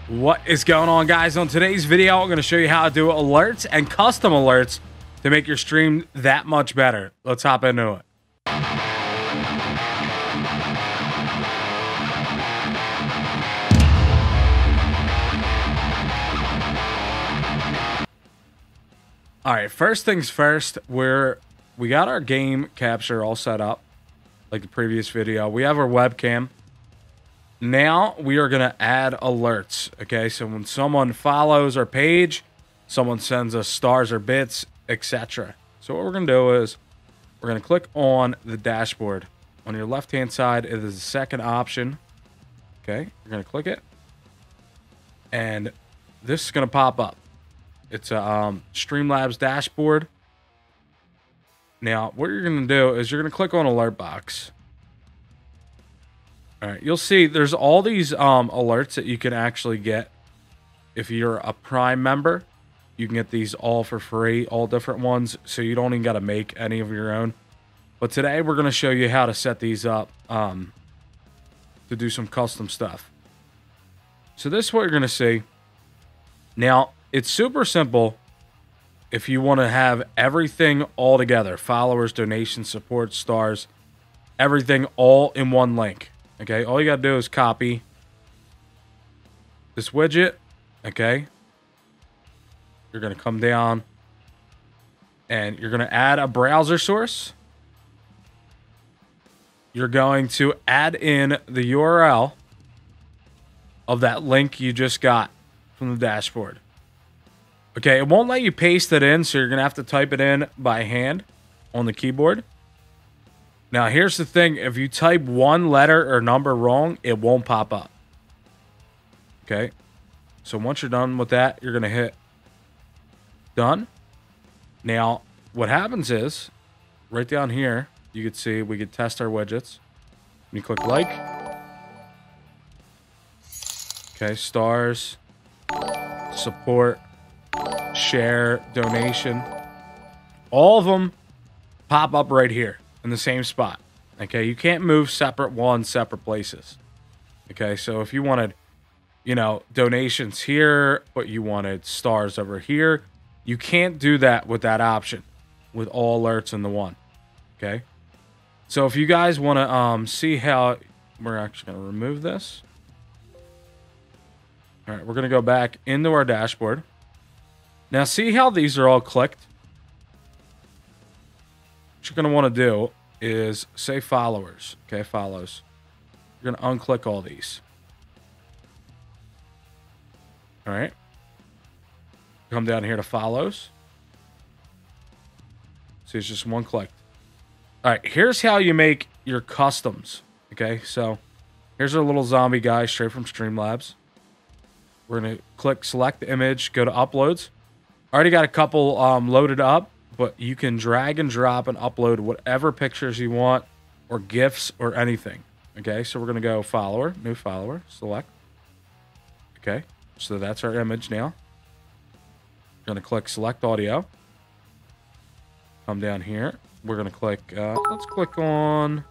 What is going on, guys? On today's video, I'm going to show you how to do alerts and custom alerts to make your stream that much better. Let's hop into it. All right, first things first, we got our game capture all set up like the previous video. We have our webcam. Now we are going to add alerts, okay? So when someone follows our page, someone sends us stars or bits, etc. So what we're going to do is we're going to click on the dashboard. On your left-hand side, it is the second option, okay? You're going to click it, and this is going to pop up. It's a Streamlabs dashboard. Now, what you're going to do is you're going to click on Alert Box. All right, you'll see there's all these alerts that you can actually get if you're a Prime member. You can get these all for free, all different ones, so you don't even got to make any of your own. But today we're going to show you how to set these up to do some custom stuff. So this is what you're going to see. Now, it's super simple if you want to have everything all together. Followers, donations, support, stars, everything all in one link. Okay, all you got to do is copy this widget, okay? You're going to come down and you're going to add a browser source. You're going to add in the URL of that link you just got from the dashboard. Okay, it won't let you paste it in, so you're going to have to type it in by hand on the keyboard. Now, here's the thing. If you type one letter or number wrong, it won't pop up. Okay? So once you're done with that, you're going to hit done. Now, what happens is, right down here, you can see we could test our widgets. You click like. Okay, stars, support, share, donation. All of them pop up right here in the same spot. Okay, you can't move separate places. Okay, so if you wanted, you know, donations here, but you wanted stars over here, you can't do that with that option with all alerts in the one. Okay, so if you guys want to see how, we're actually going to remove this. All right, we're going to go back into our dashboard. Now, see how these are all clicked? What you're going to want to do is say followers. Okay, follows. You're going to unclick all these. All right. Come down here to follows. See, it's just one click. All right, here's how you make your customs. Okay, so here's our little zombie guy straight from Streamlabs. We're going to click select the image, go to uploads. Already got a couple loaded up, but you can drag and drop and upload whatever pictures you want or GIFs or anything. Okay, so we're going to go follower, new follower, select. Okay, so that's our image now. We're going to click select audio. Come down here. We're going to click, let's click on,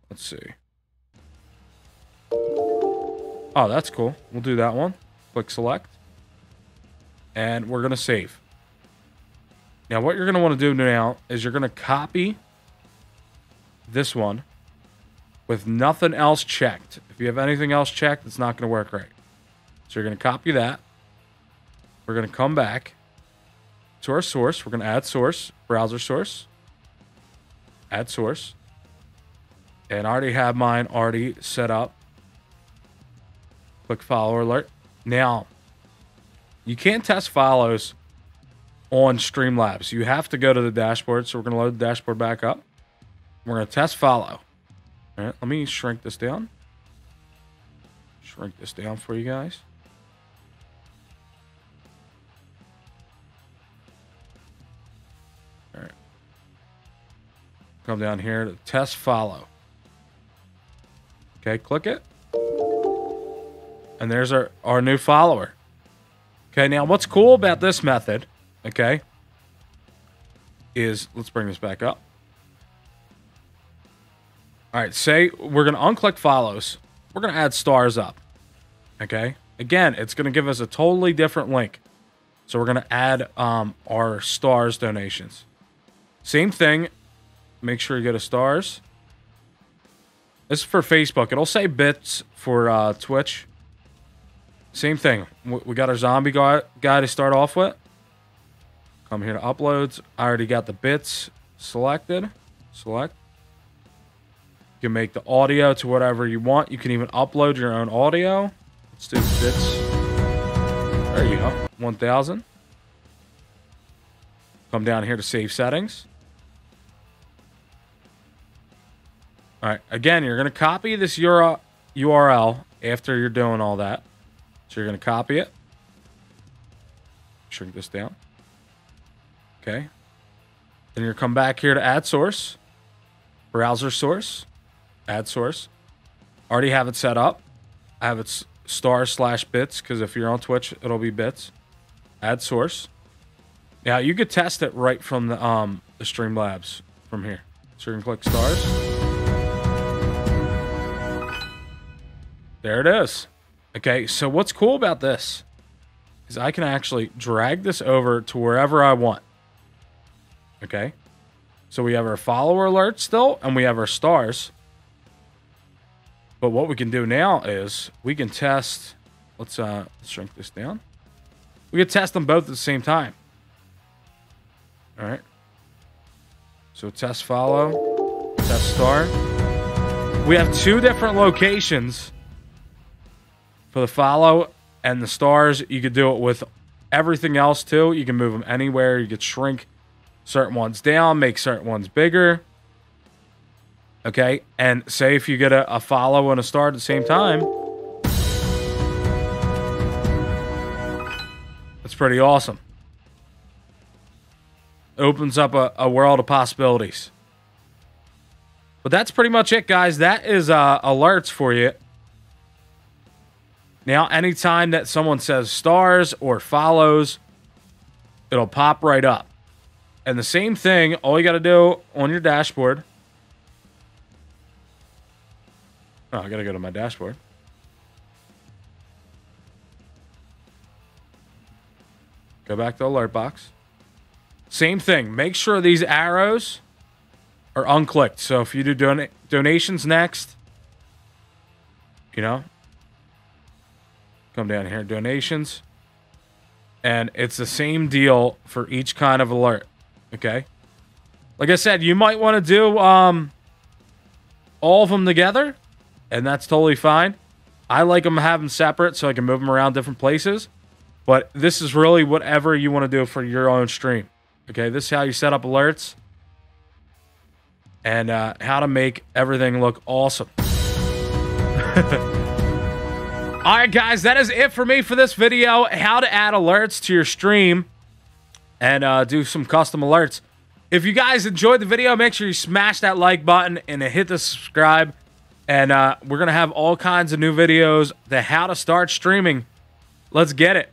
let's see. Oh, that's cool. We'll do that one. Click select. And we're going to save. Now, what you're going to want to do now is you're going to copy this one with nothing else checked. If you have anything else checked, it's not going to work right. So you're going to copy that. We're going to come back to our source. We're going to add source, browser source. Add source. And I already have mine already set up. Click follower alert. Now, you can't test follows on Streamlabs. You have to go to the dashboard. So we're going to load the dashboard back up. We're going to test follow. All right, let me shrink this down. Shrink this down for you guys. All right. Come down here to test follow. Okay, click it. And there's our new follower. Okay, now what's cool about this method, okay, is, let's bring this back up. All right, say we're going to unclick follows. We're going to add stars up, okay? Again, it's going to give us a totally different link. So we're going to add our stars donations. Same thing. Make sure you go to stars. This is for Facebook. It'll say bits for Twitch. Same thing. We got our zombie guy to start off with. Come here to uploads. I already got the bits selected. Select. You can make the audio to whatever you want. You can even upload your own audio. Let's do bits. There you go. 1000. Come down here to save settings. All right. Again, you're going to copy this URL after you're doing all that. So you're going to copy it. Shrink this down. Okay. Then you're come back here to add source. Browser source. Add source. Already have it set up. I have it */bits because if you're on Twitch, it'll be bits. Add source. Now you could test it right from the Streamlabs from here. So you can click stars. There it is. Okay, so what's cool about this is I can actually drag this over to wherever I want. Okay, so we have our follower alert still, and we have our stars. But what we can do now is we can test. Let's shrink this down. We can test them both at the same time. All right. So test follow, test star. We have two different locations for the follow and the stars. You could do it with everything else too. You can move them anywhere. You could shrink certain ones down, make certain ones bigger. Okay, and say if you get a follow and a star at the same time, that's pretty awesome. Opens up a world of possibilities. But that's pretty much it, guys. That is alerts for you. Now, anytime that someone says stars or follows, it'll pop right up. And the same thing, all you got to do on your dashboard. Oh, I got to go to my dashboard. Go back to alert box. Same thing. Make sure these arrows are unclicked. So if you do donations next, you know, come down here, donations. And it's the same deal for each kind of alert. Okay? Like I said, you might want to do all of them together. And that's totally fine. I like them to have them separate so I can move them around different places. But this is really whatever you want to do for your own stream. Okay, this is how you set up alerts. And how to make everything look awesome. Alright guys, that is it for me for this video. How to add alerts to your stream. And do some custom alerts. If you guys enjoyed the video, make sure you smash that like button and hit the subscribe. And we're going to have all kinds of new videos. The how to start streaming. Let's get it.